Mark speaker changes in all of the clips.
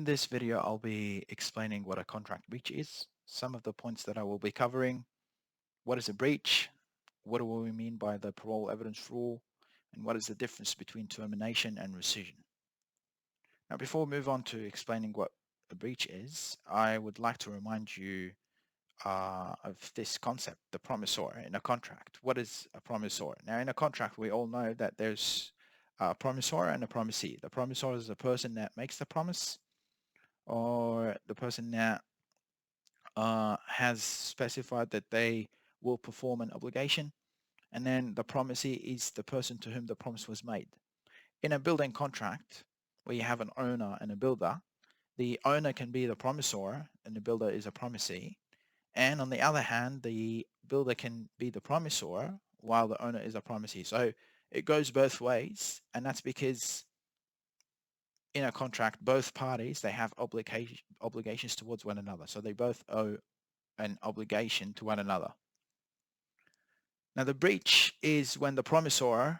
Speaker 1: In this video, I'll be explaining what a contract breach is, some of the points that I will be covering, what is a breach, what do we mean by the parole evidence rule, and what is the difference between termination and rescission. Now, before we move on to explaining what a breach is, I would like to remind you of this concept, the promisor in a contract. What is a promisor? Now, in a contract, we all know that there's a promisor and a promisee. The promisor is the person that makes the promise, or the person that has specified that they will perform an obligation, and then the promisee is the person to whom the promise was made. In a building contract, where you have an owner and a builder, the owner can be the promisor and the builder is a promisee. And on the other hand, the builder can be the promisor while the owner is a promisee. So it goes both ways, and that's because in a contract, both parties, they have obligations towards one another. So they both owe an obligation to one another. Now, the breach is when the promisor,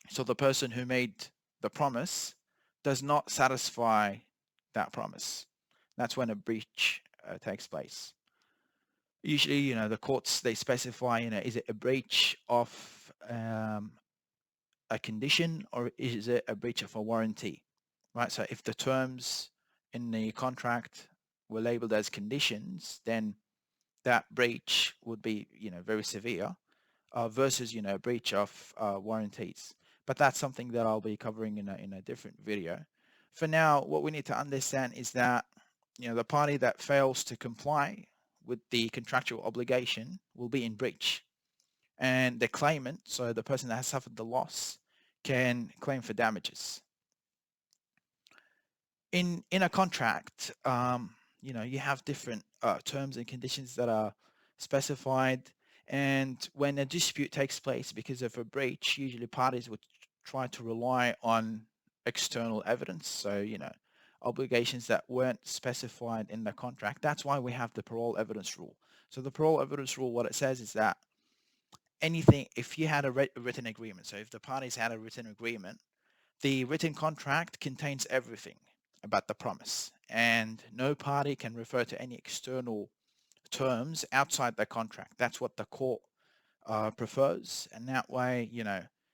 Speaker 1: so the person who made the promise, does not satisfy that promise. That's when a breach takes place. Usually, the courts, they specify, is it a breach of a condition, or is it a breach of a warranty, right? So if the terms in the contract were labeled as conditions, then that breach would be, very severe versus, a breach of warranties. But that's something that I'll be covering in a different video. For now, what we need to understand is that, the party that fails to comply with the contractual obligation will be in breach. And the claimant, so the person that has suffered the loss, can claim for damages. In a contract, you have different terms and conditions that are specified, and when a dispute takes place because of a breach, usually parties would try to rely on external evidence. So, obligations that weren't specified in the contract. That's why we have the parole evidence rule. So the parole evidence rule, what it says is that anything, if you had a written agreement, so if the parties had a written agreement, the written contract contains everything about the promise, and no party can refer to any external terms outside the contract. That's what the court prefers, and that way,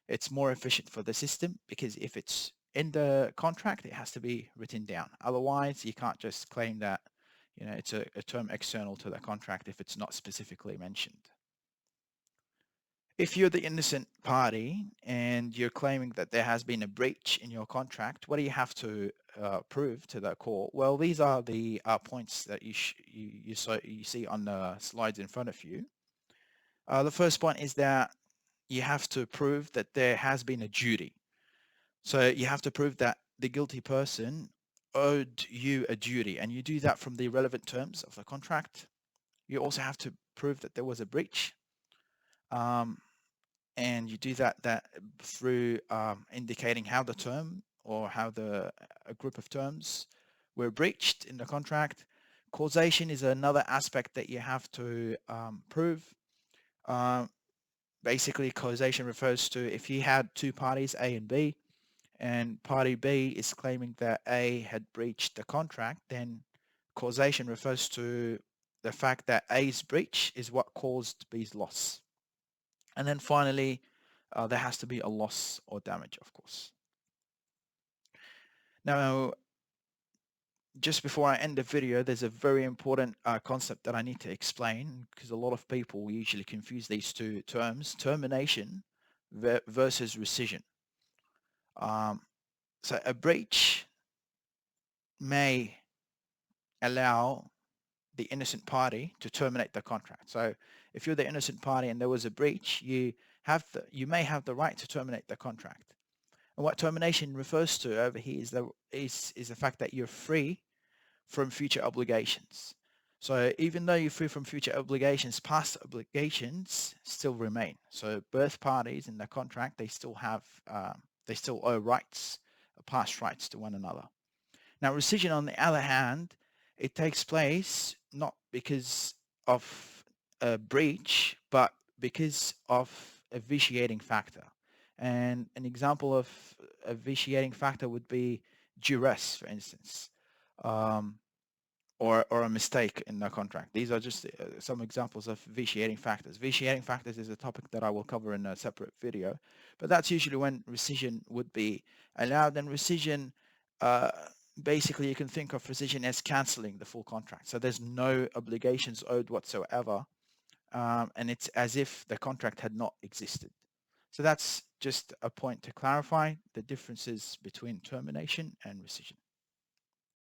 Speaker 1: it's more efficient for the system, because if it's in the contract, it has to be written down. Otherwise, you can't just claim that, it's a term external to the contract if it's not specifically mentioned. If you're the innocent party and you're claiming that there has been a breach in your contract, what do you have to prove to the court? Well, these are the points that you see on the slides in front of you. The first point is that you have to prove that there has been a duty. So you have to prove that the guilty person owed you a duty, and you do that from the relevant terms of the contract. You also have to prove that there was a breach. And you do that through indicating how the term or how a group of terms were breached in the contract. Causation is another aspect that you have to prove. Basically, causation refers to if you had two parties, A and B, and party B is claiming that A had breached the contract, then causation refers to the fact that A's breach is what caused B's loss. And then finally, there has to be a loss or damage, of course. Now, just before I end the video, there's a very important concept that I need to explain, because a lot of people usually confuse these two terms, termination versus rescission. So a breach may allow the innocent party to terminate the contract. So if you're the innocent party and there was a breach, you may have the right to terminate the contract. And what termination refers to over here is the fact that you're free from future obligations. So even though you're free from future obligations, past obligations still remain. So both parties in the contract, they still owe rights, past rights to one another. Now, rescission, on the other hand, it takes place not because of a breach, but because of a vitiating factor. And an example of a vitiating factor would be duress, for instance. um, or a mistake in the contract. These are just some examples of vitiating factors. Vitiating factors is a topic that I will cover in a separate video, but that's usually when rescission would be allowed. And rescission, uh, basically you can think of rescission as cancelling the full contract. So there's no obligations owed whatsoever, and it's as if the contract had not existed. So that's just a point to clarify the differences between termination and rescission.